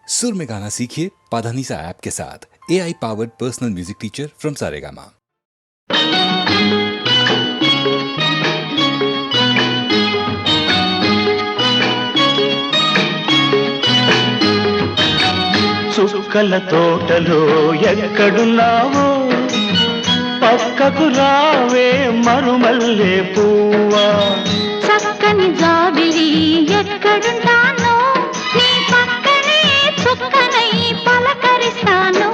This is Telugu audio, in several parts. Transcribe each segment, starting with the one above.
सुर में गाना सीखिए पाधानीसा ऐप के साथ। AI powered personal music teacher from Saregama. చుక్కల తోటలో ఎక్కడున్నావో పక్కకు రావే మరుమల్లె పువ్వా. చక్కని జాబిలి ఎక్కడుంటానో నీ పక్కనే చుక్కనై పలకరిస్తాను.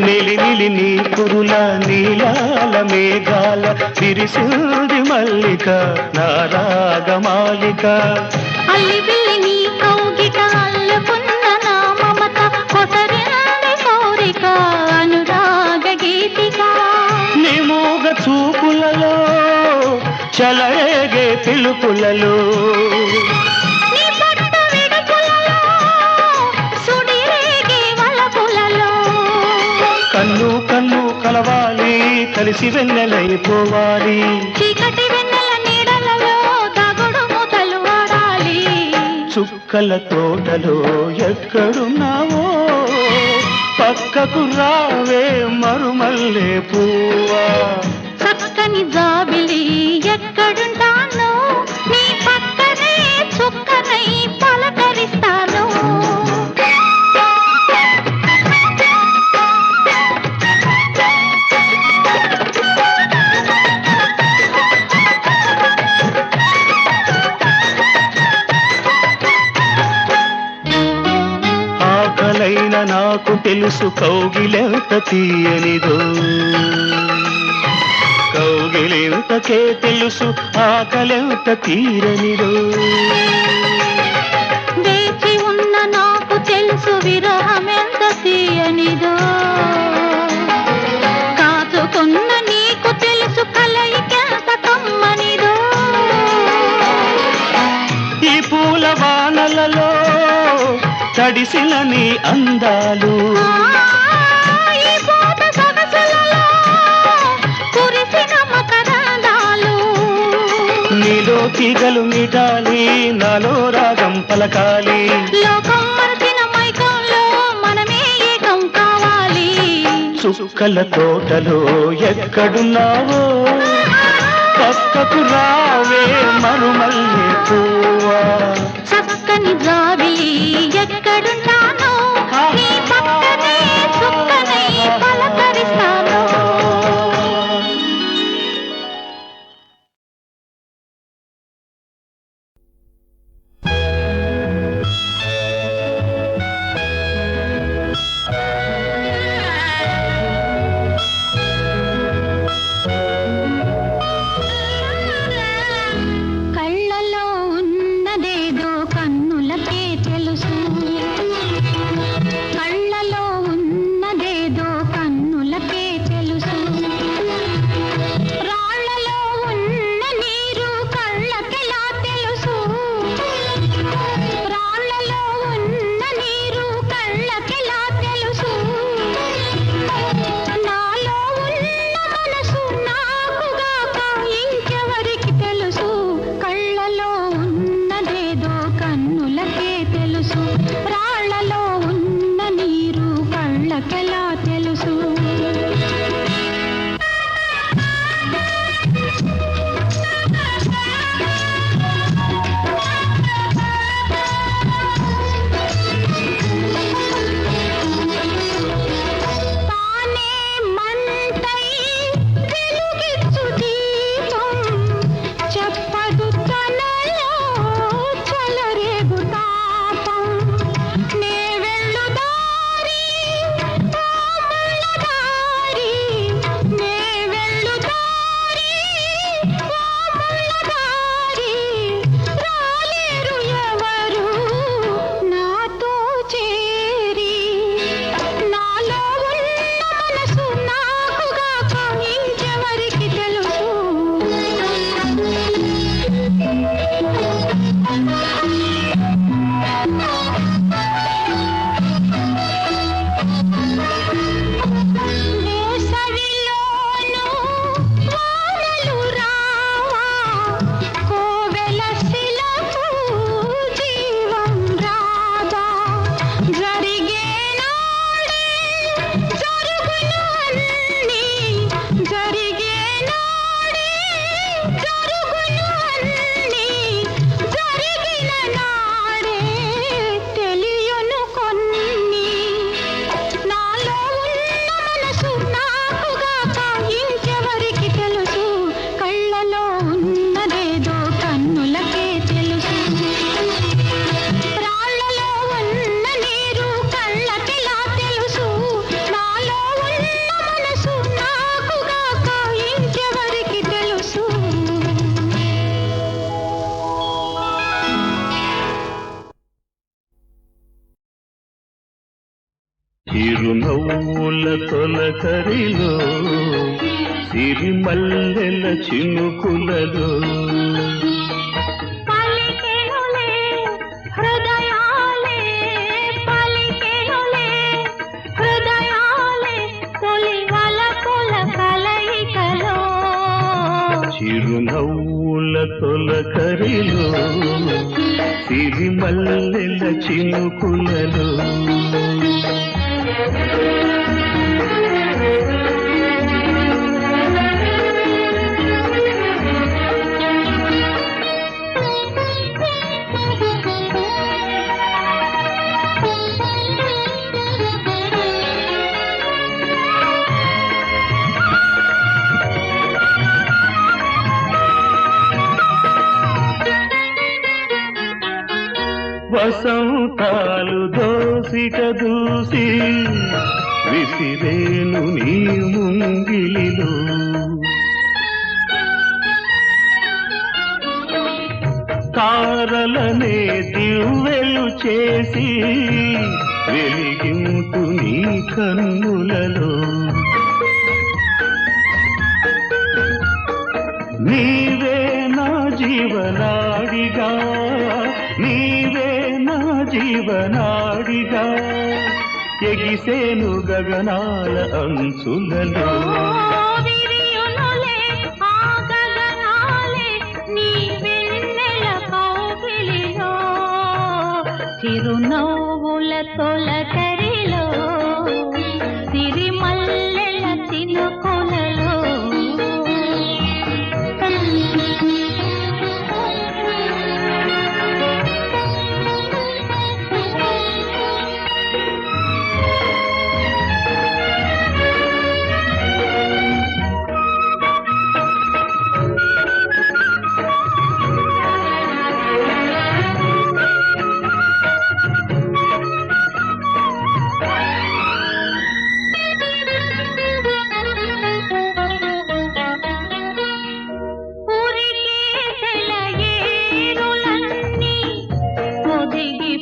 నిలినిలి నీ కురుల నీలాల మేఘాల విరిసింది మల్లిక నా రాగమాలిక. అల్లి బిల్లి నీ కౌగిట అల్లుకున్న నా మమత కొసరింది కోరిక అనురాగ గీతిక. నీ మూగ చూపులలో చలరేగే పిలుపులలో నీ పట్టు విడుపులలో సుడిరేగే వలపులలో కన్ను కన్ను కలవాలి కలిసి వెన్నెలైపోవాలి. చీకటి వెన్నెల నీడలలో దాగుడు మూతలు ఆడాలి. చుక్కల తోటలో ఎక్కడున్నావో పక్కకు రావే మరుమల్లె పువ్వా. చక్కని జాబిలి ఎక్కడుంటానో నీ పక్కనే చుక్కనై పలకరిస్తాను. ఆకలైన నాకు తెలుసు కౌగిలెంత తీయనిదో, కౌగిలెంతకే తెలుసు ఆకలెంత తీరనిదో. వేచి ఉన్న నాకు తెలుసు విరహమెంత తీయనిదో, కాచుకున్న నీకు తెలుసు కలయికెంత కమ్మనిదో. ఈ పూల వానలలో తడిసిన నీ అందాలు ఈ పూత సొగసులలో కురిసిన మకరందాలు. నీలో తీగలు మీటాలి నాలో రాగం పలకాలి. లోకం మరచిన మైకంలో మనమే ఏకం కావాలి. చుక్కల తోటలో ఎక్కడున్నావో పక్కకు రావే మరుమల్లె పువ్వా. చక్కని జాబిలి ఎక్కడుంటానో నీ పక్కనే చుక్కనై పలకరిస్తాను. కళ్ళలో ఉన్నదేదో కన్నులకే తెలుసు, చిరునవ్వుల తొలకరిలో సిరిమల్లెల చినుకులలో పలికెనులే హృదయాలే పలికెనులే హృదయాలే తొలి వలపుల కలయికలో చిరునవ్వుల తొలకరిలో సిరిమల్లెల చినుకులలో వసంతాలు దోసిక దూసి విసిరేను నీ ముంగిలిలో తారలనే దివ్వెలు చేసి వెలిగింటు నీ కన్నులలో నీవే నా జీవనాడిగా నీవే నా జీవనాడిగా ఎగిసేను గగనాల అంచులలో విరియునులే ఆ గగనాలే నీ వెన్నెల కౌగిలిలో చిరునవ్వుల తొలకరిలో సిరిమల్లెల చినుకులలో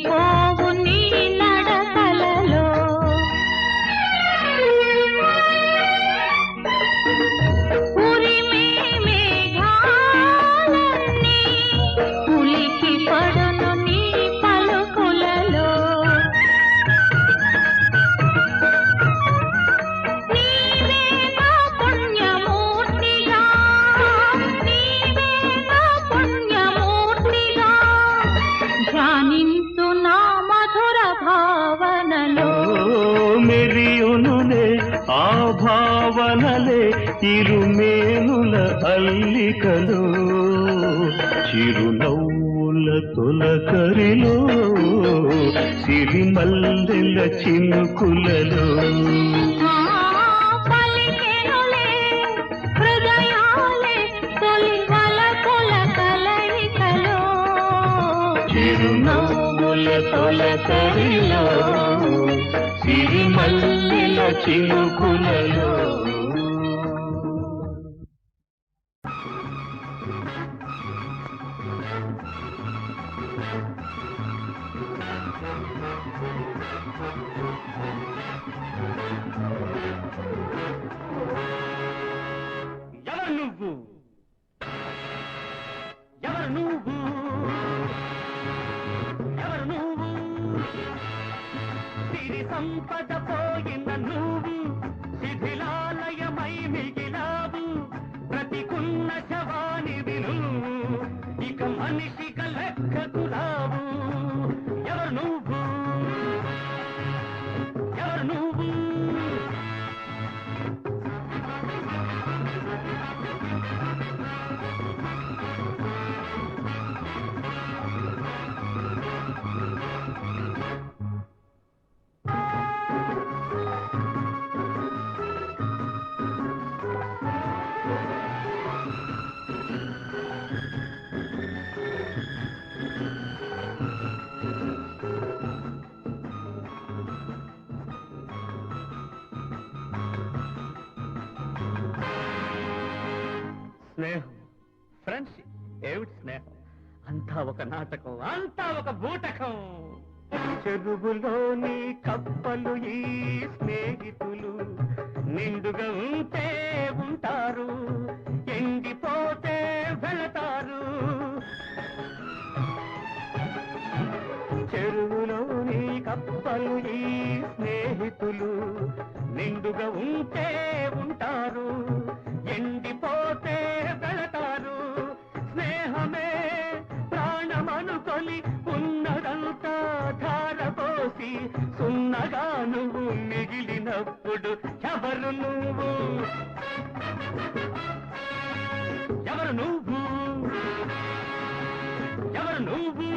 పోవు నీ నడకలలో ఉరిమే మేఘాలన్నీ ఉలికి పడును నీ పలుకులలో నీవే నా పుణ్యమూర్తిగా నీవే నా పుణ్యమూర్తిగా ధ్యానించు నా మధుర భావనలో మెరియునులే ఆ భావనలే ఇరుమేనుల అల్లికలో చిరునవ్వుల తొలకరిలో సిరిమల్లెల చినుకులలో పలికెనులే హృదయాలే తొలి వలపుల కలయికలో చిరునవ్వుల తొలకరిలో సిరిమల్లెల చినుకులలో ఎవరు నువ్వు ఎవరు నువ్వు ఎవరు నువ్వు సిరి సంపద పోయిన నువ్వు శిథిలాలయమై మిగిలావు ప్రతికున్న శవాని విను ఇక మనిషిగా లెక్కకు రావు ఎవరు నువ్వు ఎవరు నువ్వు స్నేహం ఫ్రెండ్షిప్ ఏమిటి స్నేహం అంతా ఒక నాటకం అంతా ఒక బూటకం చెరువులోని కప్పలు ఈ స్నేహితులు నిండుగా ఉంటే ఉంటారు, ఎండిపోతే వెళతారు. చెరువులోని కప్పలు ఈ స్నేహితులు నిండుగా ఉంటే ఉంటారు, ఎండిపోతే వెళతారు. స్నేహమే ప్రాణమనుకొని ఉన్నదంతా ధారపోసి సున్నగా నువ్వు మిగిలినప్పుడు ఎవరు నువ్వు, ఎవరు నువ్వు, ఎవరు నువ్వు?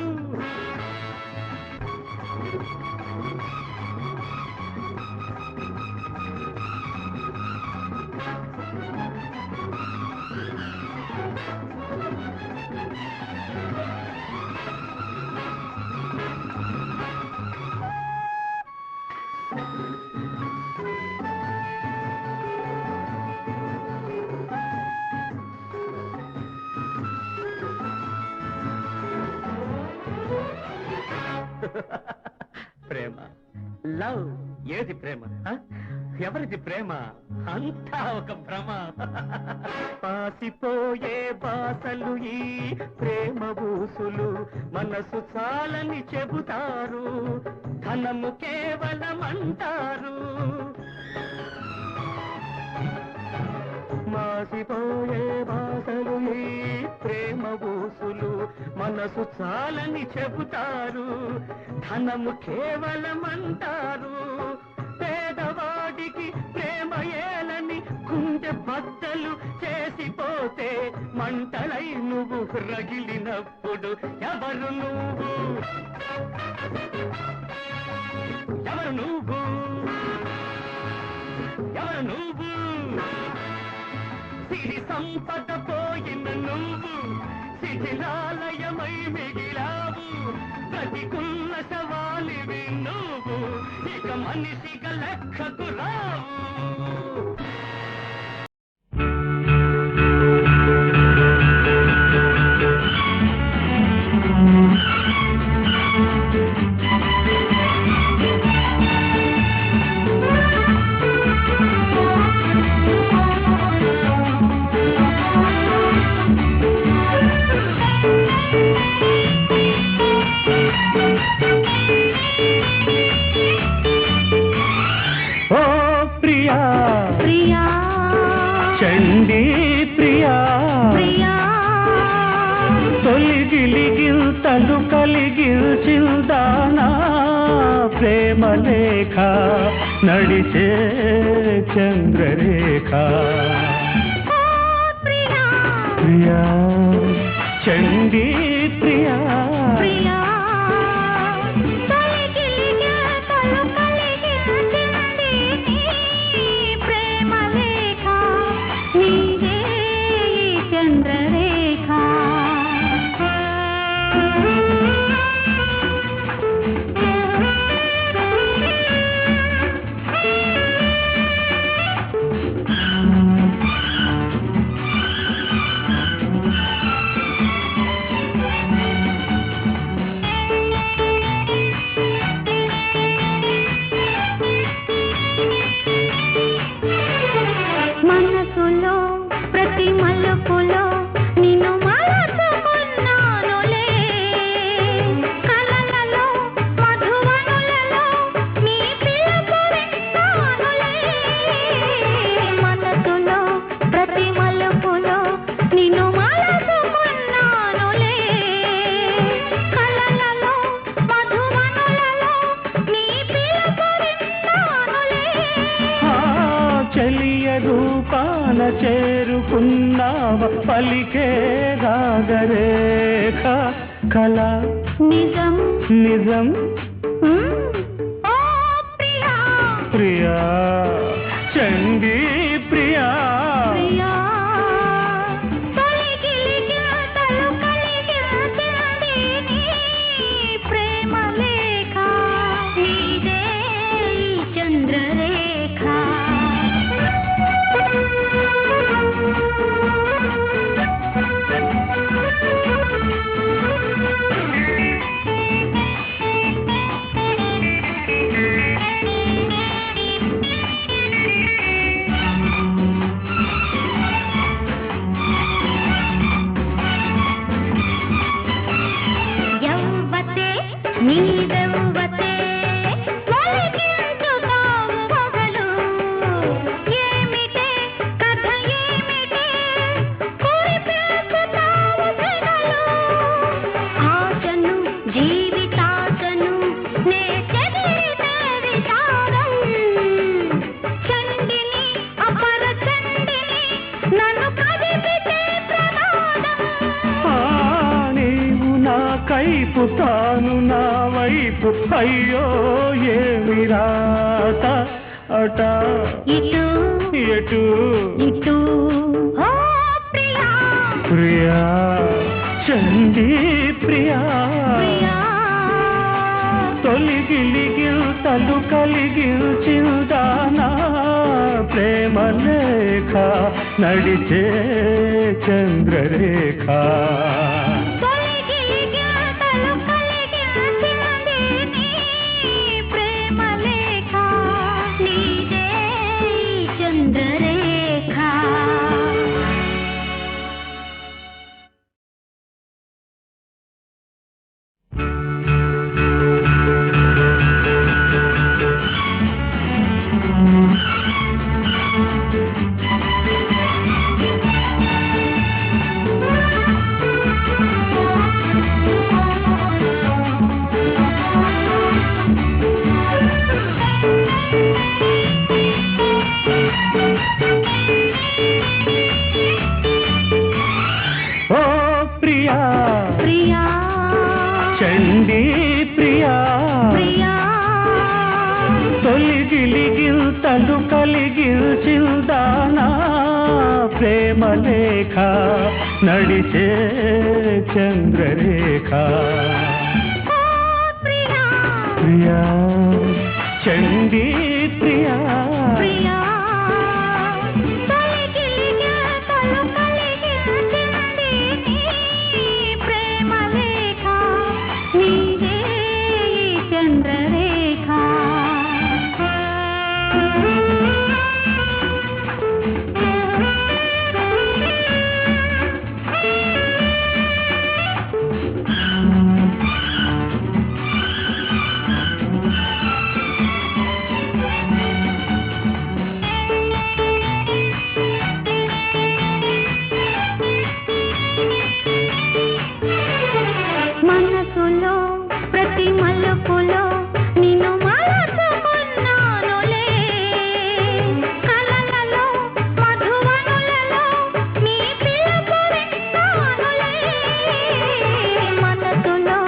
ప్రేమ, లవ్. ఏది ప్రేమ? ఎవరిది ప్రేమ? అంతా ఒక భ్రమ. పాసిపోయే బాసలు ఈ ప్రేమ బూసులు మనసు చాలని చెబుతారు, ధనము కేవలం అంటారు. మాసిపోయే బాసలు ఈ ప్రేమ బూసులు మనసు చాలని చెబుతారు, ధనము కేవలం అంటారు. పేదవాడికి ప్రేమ ఏలని గుండె బద్దలు చేసిపోతే మంటలై నువ్వు రగిలినప్పుడు ఎవరు నువ్వు, ఎవరు నువ్వు, ఎవరు నువ్వు? సిరి సంపద పోయిన నువ్వు శిథిలాలయమై మిగిలావు, ప్రతికున్న శవాలివి నువ్వు, ఇక మనిషిగా లెక్కకు రావు. ప్రియా చండీ ప్రియా, ప్రియా తొలిగిలిగిల్తలు కలిగిల్చిందానా ప్రేమ లేఖ నడిచే చంద్రరేఖ. ప్రియా ప్రియా చండీ ప్రియా, ప్రియా తొలిగిలిగా తలు కలిగించింది నీ ప్రేమ లేఖ, నీదే ఈ చంద్రరేఖ. మనసులో ప్రతి మలుపులో నిన్ను మలచుకున్నానులే, కలలలో మధువనులలో నీ పిలుపు విన్నానులే. మనసులో ప్రతి మలుపులో నిన్ను మలచుకున్నానులే, కలలలో మధువనులలో నీ పిలుపు విన్నానులే. చెలియ రూపాన చేరుకున్నావ పలికే రాగరేఖ, కళ నిజం నిజం. ఓ ప్రియా ప్రియా చండీ ప్రియా, ప్రియా తొలిగిలిగా తలు కలిగించింది నీ ప్రేమ లేఖ, నీదే ఈ చంద్రరేఖ. కైపు తాను నా వైపు అయ్యో ఏమి రాత అట ఇటు ఎటు ఇటు ఓ ప్రియా ప్రియా చండీ ప్రియా ప్రియా తొలిగిలిగిల్తలు కలిగిల్చిందానా ప్రేమ లేఖ నడిచే చంద్రరేఖ తొలగిలిగిల్తలు కలిగిల్చింది నీ ప్రేమ లేఖ నీదే చంద్రరేఖ ఓ ప్రియా ప్రియా చండీ ప్రియా ప్రియా తొలిగిలిగిల్తలు కలిగిల్చిందానా ప్రేమ లేఖ నడిచే చంద్రరేఖ ఓ ప్రియా ప్రియా చండీ ప్రియా ప్రియా తొలగిలిగిల్తలు కలిగిల్చింది నీ ప్రేమ లేఖ నీదే చంద్రరేఖ మనసులో ప్రతి మలుపులో నిన్ను మలచుకున్నానులే కలలలో మధువనులలో నీ పిలుపు విన్నానులే మనసులో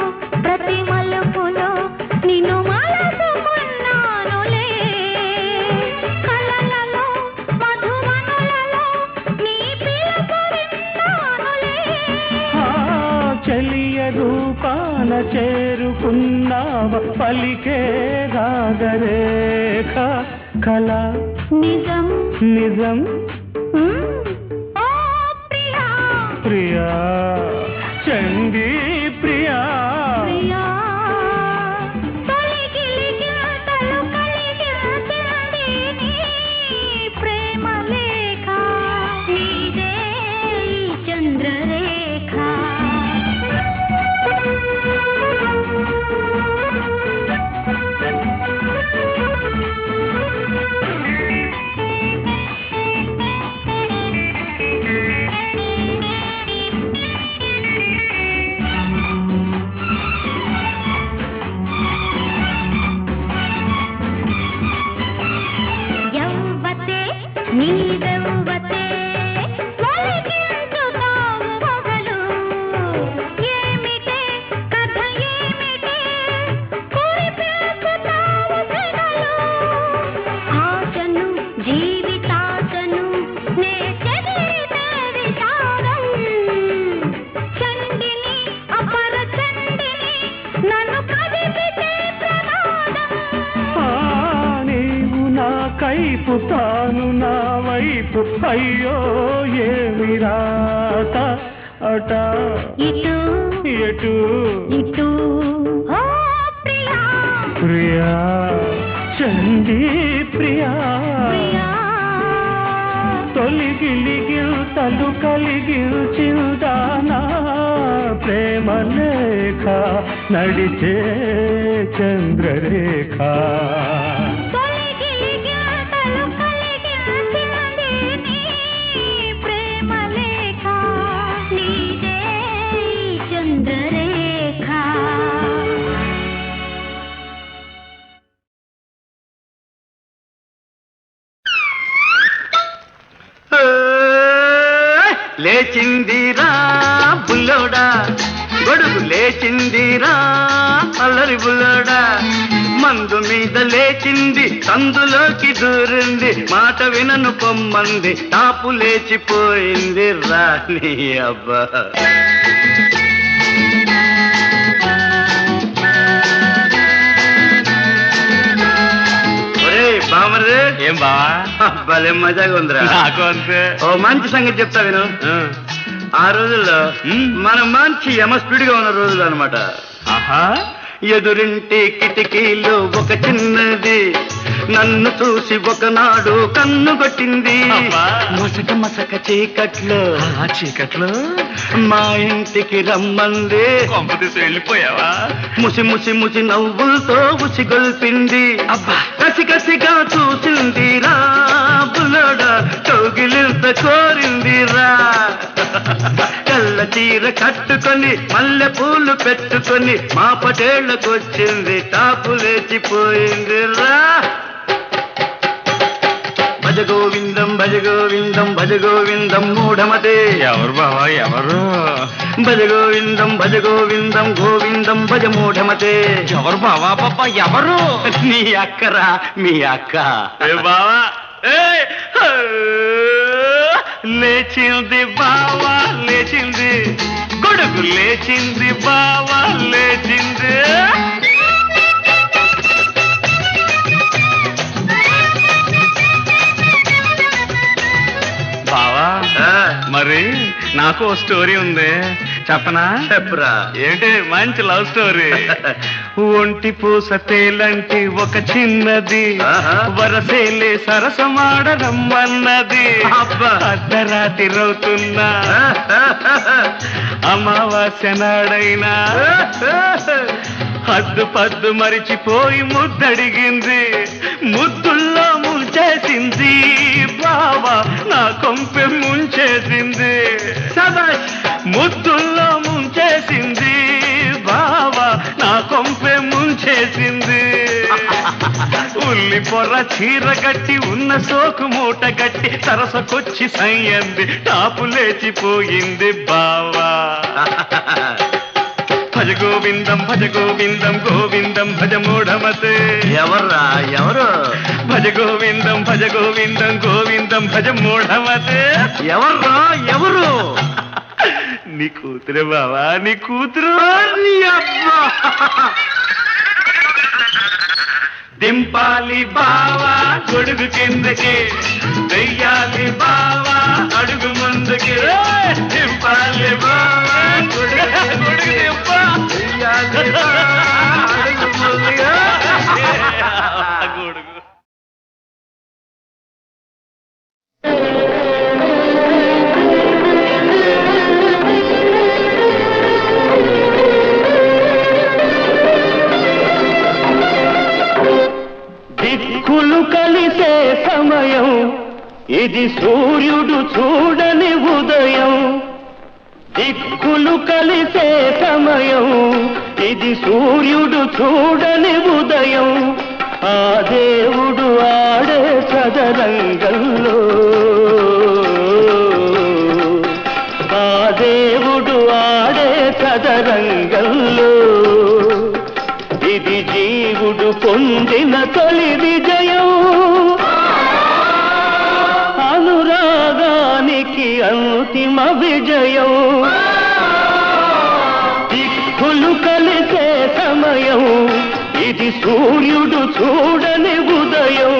ప్రతి మలుపులో నిన్ను మలచుకున్నానులే కలలలో మధువనులలో నీ పిలుపు విన్నానులే ఆ చెలియ రూపాన చేరుకున్నావ పలికే రాగరేఖ కళ నిజం నిజం ఓ ప్రియా ప్రియా చండీ ప్రియా ప్రియా తొలగిలిగిల్తలు కలిగిల్చింది నీ ప్రేమ లేఖ నీదే చంద్రరేఖ యవ్వతే నీదవ్వతే ఒలికించుతావు మొగలు ఏమిటే కథ ఏమిటే కురిపించుతావు సెగలు ఆశను జీవితాశను నే చెదిరితే విచారం చండిని అపర చండిని నన్ను కదిపితే ప్రమాదం ఆ నీవు నా కైపు తాను నా వైపు అయ్యో ఏమి రాత అట ఇటు ఎటు ఇటు ఓ ప్రియా ప్రియా చండీ ప్రియా ప్రియా తొలిగిలిగిల్తలు కలిగిల్చిందానా ప్రేమ లేఖ నడిచే చంద్రరేఖ తొలగిలిగిల్తలు కలిగిల్చింది నీ ప్రేమ లేఖ నీదే చంద్రరేఖ లేచిందిరా బుల్లోడా గొడుగు లే లేచిందిరా అల్లరి బుల్లడా, మందు మీద లేచింది సందులోకి దూరింది, మాట వినను పొమ్మంది టాపు లేచిపోయింది రాని అబ్బా. బామరే ఏం బావా భలే మజాగా ఉందిరా. నాకు అంతే. ఓ మంచి సంగతి చెప్తా విను. ఆ రోజుల్లో మనం మంచి స్పీడ్ గా ఉన్న రోజులు అనమాట. ఆహా, ఎదురింటి కిటికీలో ఒక చిన్నది నన్ను చూసి ఒకనాడు కన్ను కొట్టింది. మసక మసక చీకట్లో మా ఇంటికి రమ్మంది. వెళ్ళిపోయావా? ముసి ముసి ముసి నవ్వులతో ఉసిగొల్పింది. కసి కసిగా చూసింది రా బుల్లడా, కౌగిలింత కోరింది రా. కళ్ళ చీర కట్టుకొని మల్లె పూలు పెట్టుకొని మా పటేళ్లకొచ్చింది, టాపు లేచిపోయింది రా. భజ గోవిందం భజ గోవిందం భజ గోవిందం మూఢమతే. ఎవరు బావా ఎవరు? భజ గోవిందం భజ గోవిందం గోవిందం భజ మూఢమతే. ఎవరు బావా పాప ఎవరు? నీ అక్కరా మీ అక్క. ఏ బావా లేచింది బావా లేచింది, గొడుగు లేచింది బావా లేచింది. బావా మరి నాకు ఓ స్టోరీ ఉంది, చెప్పనా? చెప్పురా. ఏంటి? మంచి లవ్ స్టోరీ. ఒంటి పూస తేలంటి ఒక చిన్నది వరసేలే సరసమాడరమ్మన్నది. అర్ధరాత్రి రవుతున్నా అమావాస్య నాడైనా హద్దు పద్దు మరిచిపోయి ముద్దడిగింది, ముద్దుల్లో ముంచేసింది బావా నా కొంపె ముంచేసింది. ముద్దుల్లో ముంచేసింది బావా నా కొంపె ముంచేసింది. ఉల్లి పొర్ర చీర గట్టి ఉన్న సోకు మూట గట్టి సరసకొచ్చి సయ్యంది, టాపు లేచిపోయింది బావా. భజ గోవిందం భజ గోవిందం గోవిందం భజ మూఢమతే. ఎవర్రా ఎవరు? భజ గోవిందం భజ గోవిందం గోవిందం భజ మూఢమతే. ఎవర్రా ఎవరు? నీ కూతురే బావా, నీ కూతురు. నీ అబ్బా. దింపాలి బావా గొడుగు కిందకి, వెయ్యాలి బావా అడుగు ముందుకి. దింపాలి బావా గొడుగు దింపా, వెయ్యాలి బావా అడుగు ముందుకి. గొడుగు దిక్కులు కలిసే సమయం ఇది, సూర్యుడు చూడని ఉదయం. దిక్కులు కలిసే సమయం ఇది, సూర్యుడు చూడని ఉదయం. ఆ దేవుడు ఆడే సదరంగంలో, ఆ దేవుడు ఆడే సదరంగంలో. ఇది జీవుడు పొందిన తొలి విజయం, అనురాగానికి అంతిమ విజయం. దిక్కులు కలిసే సమయం ఇది, సూర్యుడు చూడని ఉదయం.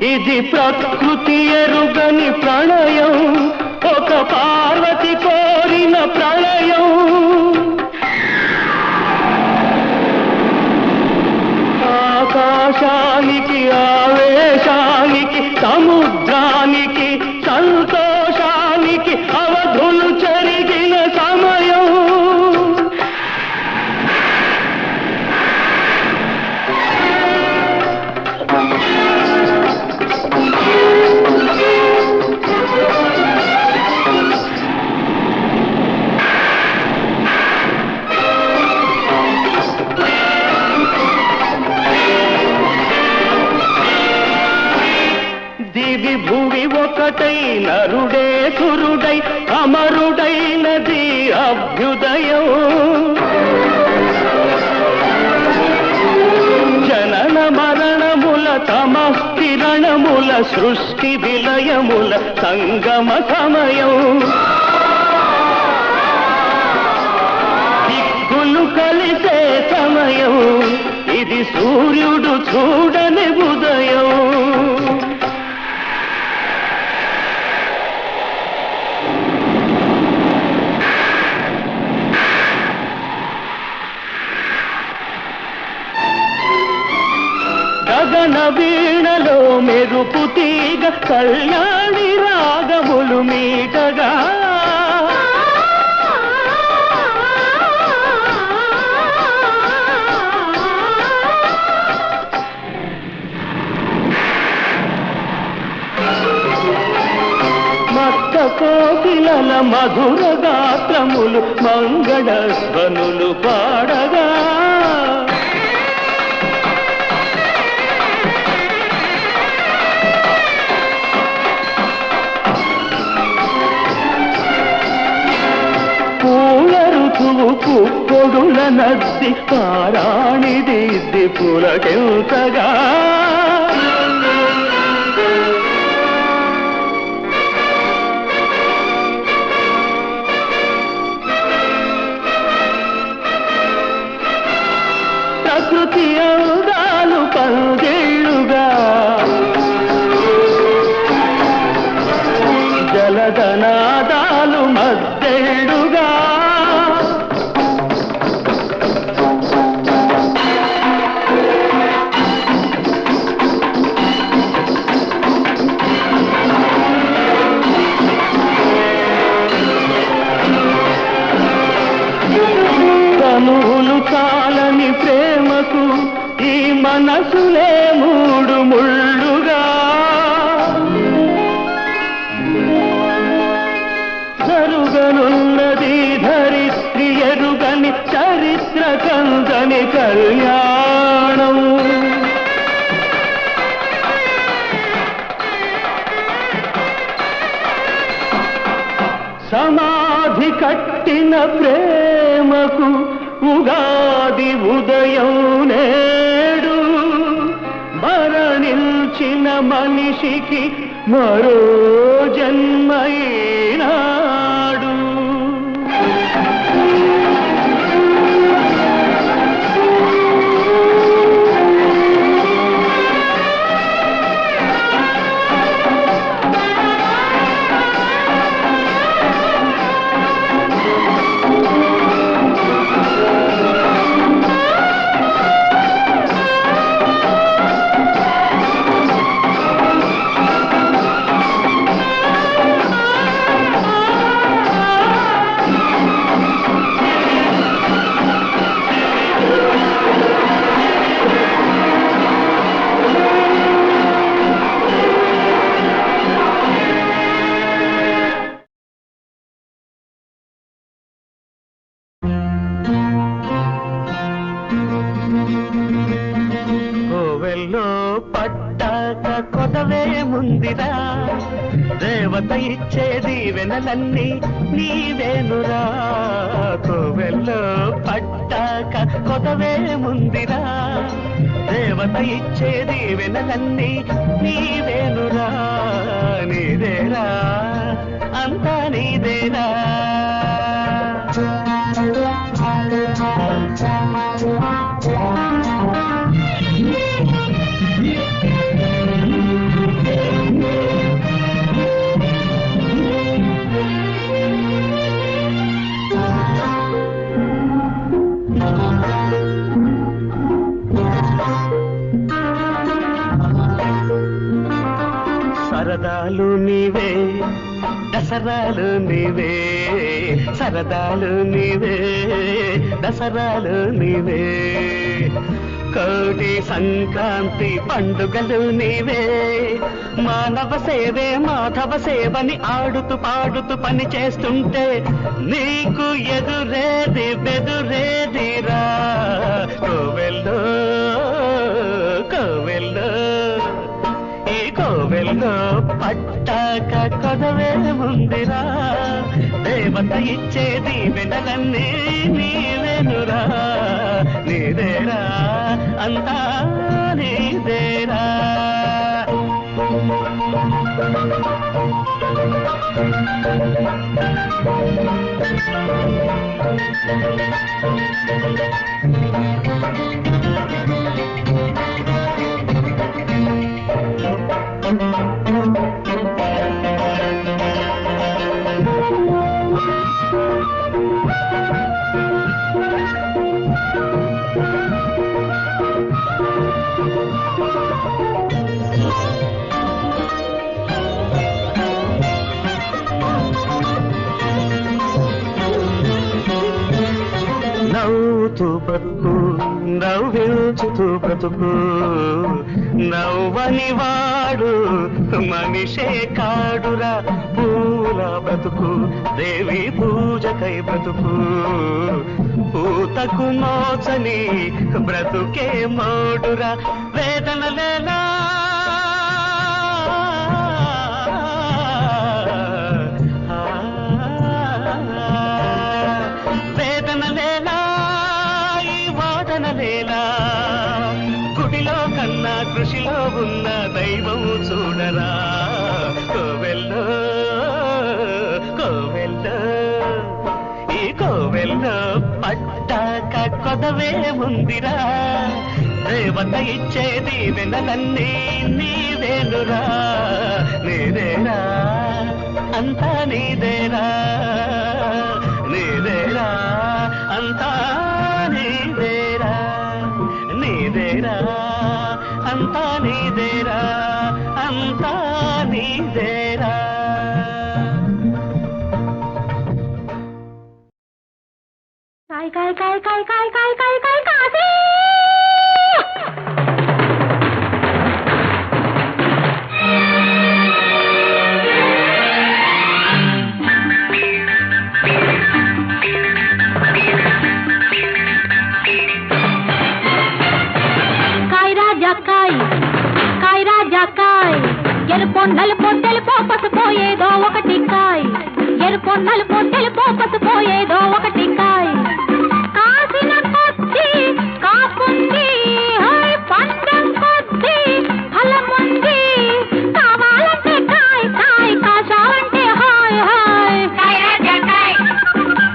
ఇది ప్రకృతి ఎరుగని ప్రణయం, ఒక పార్వతి కోరిన ప్రళయం. ఆకాశానికి ఆవేశానికి సముద్రానికి సంతోషానికి అవధులు చెరిగిన సమయం. దివి భువి ఒకటై నరుడే సురుడై అమరుడైనది అభ్యుదయం. జనన మరణముల తమఃకిరణముల సృష్టి విలయముల సంగమ సమయం. దిక్కులు కలిసే సమయం ఇది సూర్యుడు చూడని ఉదయం. గగన వీణలో మెరుపు తీగ కళ్యాణి రాగములు మీటగా. మత్త కోకిలల మధుర గాత్రములు మంగళ ధ్వనులు పాడగా. పూల ఋతువు పుప్పొడుల నద్ది పారాణి దిద్ది పులకెంతగా. ప్రకృతి అందాలు పందిళ్ళుగా జలధనాదాలు మద్దెళ్ళుగా. కనులు చాలని ప్రేమకు ఈ మనసులే మూడు ముళ్ళుగా. జరుగనున్నది ధరిత్రి ఎరుగని చరిత్ర కందని కళ్యాణం. సమాధి కట్టిన ప్రేమకు ఉగాది ఉదయం నేడు. మరణించిన మనిషికి మరో జన్మైనాడు. కోవెల్లో పట్టాక కొదవే ముందిరా. దేవత ఇచ్చేది వెనలన్నీ నీవేనురా. కోవెల్లో పట్టాక కొదవే ముందిరా. దేవత ఇచ్చేది వెనలన్నీ నీవేనురా. నీదేరా అంతా నీదేరా. సరదాలు నీవే దసరాలు నీవే. సరదాలు నీవే దసరాలు నీవే. కోటి సంక్రాంతి పండుగలు నీవే. మానవ సేవే మాధవ సేవని ఆడుతూ పాడుతూ పని చేస్తుంటే నీకు ఎదురేది బెదురేదిరా. కోవెల్లో కోవెల్లో ఈ కోవెల్లో పట్టాక కొదవే ముందిరా దేవత ఇచ్చేది వెనలన్నీ నీవెనురా నీదేరా అంతా నీదేరా నవ్వుతూ బ్రతుకు నవ్వించుతూ బ్రతుకు నవ్వని వాడు మనిషే కాడురా పూల బ్రతుకు దేవి పూజకై బ్రతుకు పూతకు మోచని బ్రతుకే మోడురా వేదనలేలా గుడిలో కన్నా కృషిలో ఉన్న దైవం చూడరా కోవెల్లో కోవెల్లో ఈ కోవెల్లో పట్టాక కొదవే ముందిరా దేవత ఇచ్చేది వెనలన్నీ నీవేనురా నీదేరా అంతా నీదేరా నీదేరా అంతా నీదేరా నీదేరా అంతా నీదేరా అంతా నీదేరా కాయ్ కాయ్ కాయ్ కాయ్ కాయ్ కాయ్ కాయ్ కాయ్ కాసి ఎరుపో నలుపో తెలుపో పసుపో ఏదో ఒకటి కాయ్ ఎరుపో నలుపో తెలుపో పసుపో ఏదో ఒకటి కాయ్ కాసిన కొద్ది కాపుంది పండం కొద్ది ఫలముంది కావాలంటే కాయ్ కాయ్ కాశావంటే హాయ్ హాయ్ కాయ్ రాజా కాయ్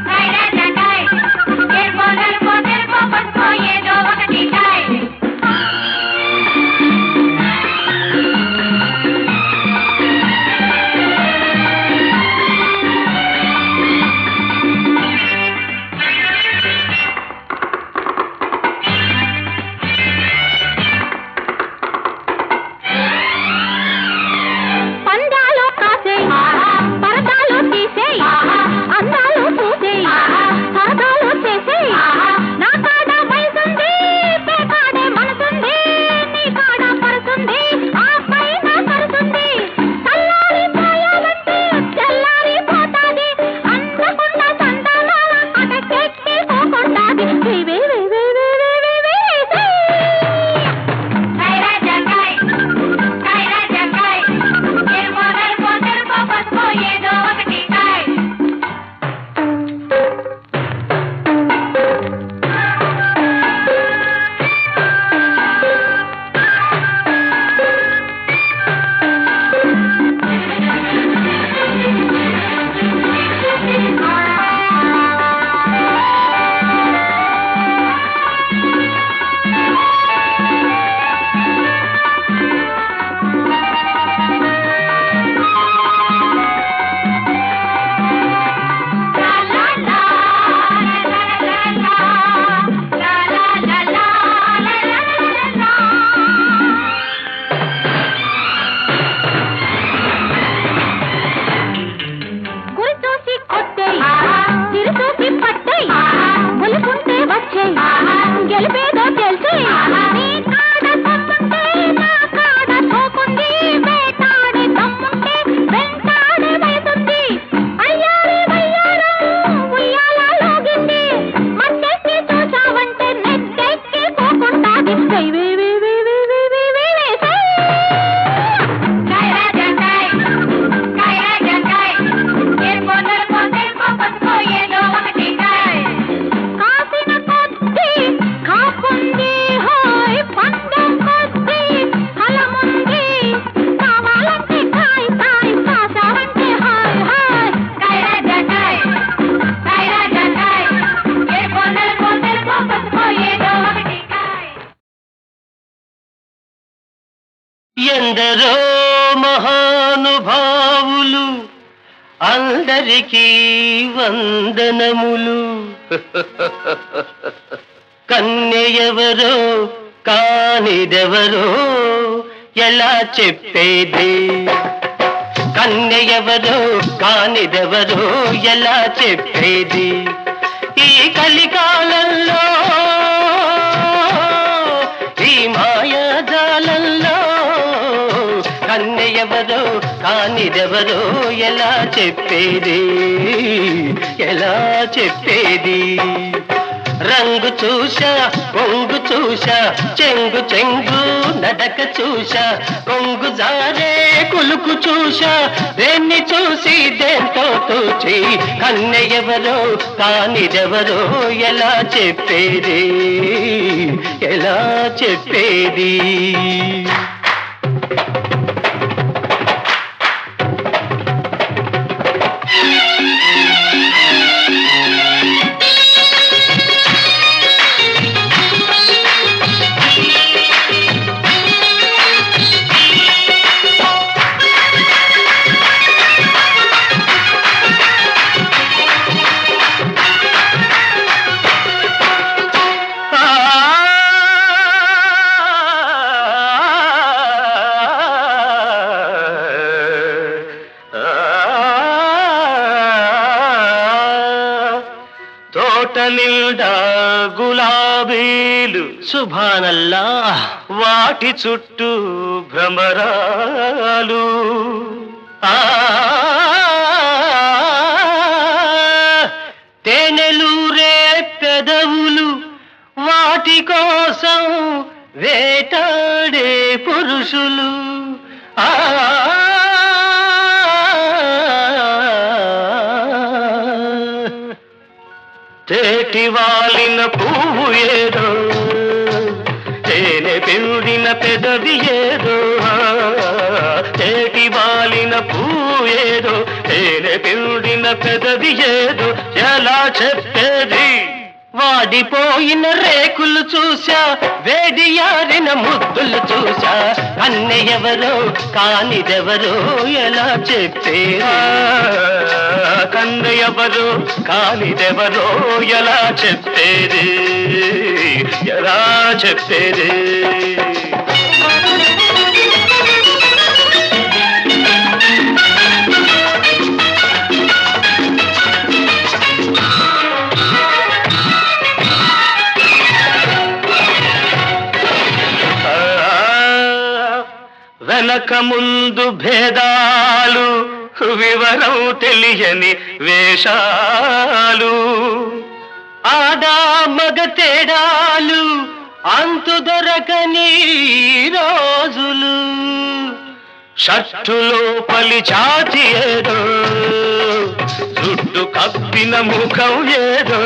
కాయ్ రాజా కాయ్ ఎరుపో నలుపో తెలుపో పసుపో ఏదో ఒకటి కాయ్ ఎందరో మహానుభావులు అందరికీ వందనములు. కన్యెవరో కానిదెవరో ఎలా చెప్పేది? కన్యెవరో కానిదెవరో ఎలా చెప్పేది? ఈ కలికాలంలో ఈ మాయాజాలంలో కన్యెవరో కానిదెవరో ఎలా చెప్పేది? ఎలా చెప్పేది? రంగు చూశా పొంగు చూశా చెంగు చెంగు నడక చూశా కొంగు జారే కులుకు చూశా దేన్ని చూసి దేంతో తోచి కన్నెవరో కానిదెవరో ఎలా చెప్పేది? ఎలా చెప్పేది? తోట నిండా గులాబీలు సుభానల్లా వాటి చుట్టూ భ్రమరాలు. తేనెలూరే పెదవులు వాటి కోసం వేటాడే పురుషులు. తేటి వాలిన పువ్వు ఏదో తేనె పిండిన పెదవి ఏదో. తేటి వాలిన పువ్వు ఏదో తేనె పిండిన పెదవి ఏదో ఎలా చెప్పేది? వాడిపోయిన రేకులు చూశా వేడియారిన ముద్దులు చూశా కన్నెవరో కానిదెవరో ఎలా చెప్పేది? కన్నెవరో కానిదెవరో ఎలా చెప్పేది? ఎలా చెప్పేది? వెనక ముందు భేదాలు వివరం తెలియని వేషాలు ఆడా మగ తేడాలు అంతు దొరకని రోజులు. షట్టులో పలి జాతి ఏదో జుట్టు కప్పిన ముఖం ఏదో.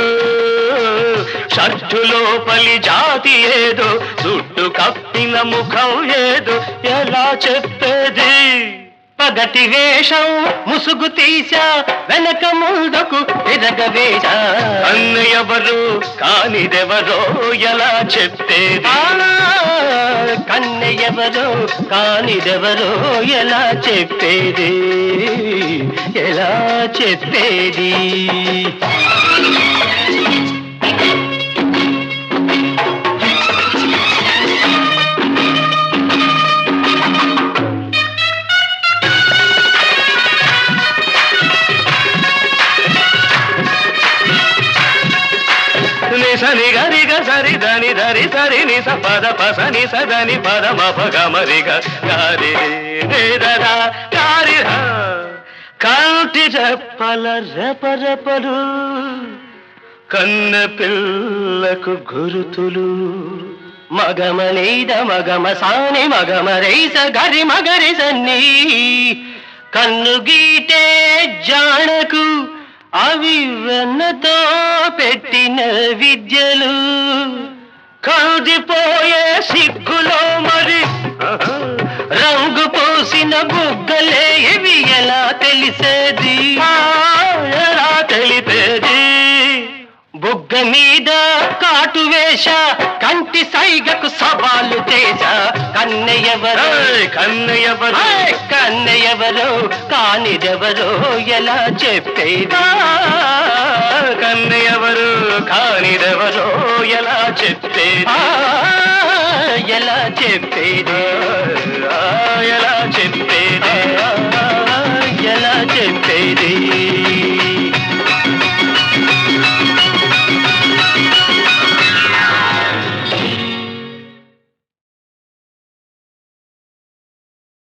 షట్టులో పలి జాతి ఏదో జుట్టు కప్పిన ముఖం ఏదో ఎలా చెప్పేది? పగటి వేషం ముసుగు తీశా వెనక ముందుకు తిరగవేశా కన్నెవరో కానిదెవరో ఎలా చెప్పేది? కన్నెవరో కానిదెవరో ఎలా చెప్పేది? ఎలా చెప్పేది? సని గరి గ సరి దని ధరి సరి ని స పద పస ని స దని పద మ ప గ మ రి గ గారి రే ద ద గారి హ కంటి రెప్పల రెపరెపలు కన్న పిల్లకు గురుతులు. మగమనీద మగమ సాని మగమ రైస గరి మగరి సన్ని కన్ను గీటే జానకు అవి వెన్నతో పెట్టిన విద్యలు. కందిపోయే సిగ్గులో మరి రంగు పోసిన బుగ్గలే ఇవి ఎలా తెలిసేది? ఎలా తెలిపేది? బుగ్గ బుగ్గ మీద కాటు వేష కంటి సైగకు సవాలు చేశ కన్నెయవరో కన్నయ్యవరు కన్నెయవరో కానిదెవరో ఎలా చెప్పేదా కన్నయ్యవరు కానిదెవరో ఎలా చెప్పేదా ఎలా చెప్పేది ఎలా చెప్పేది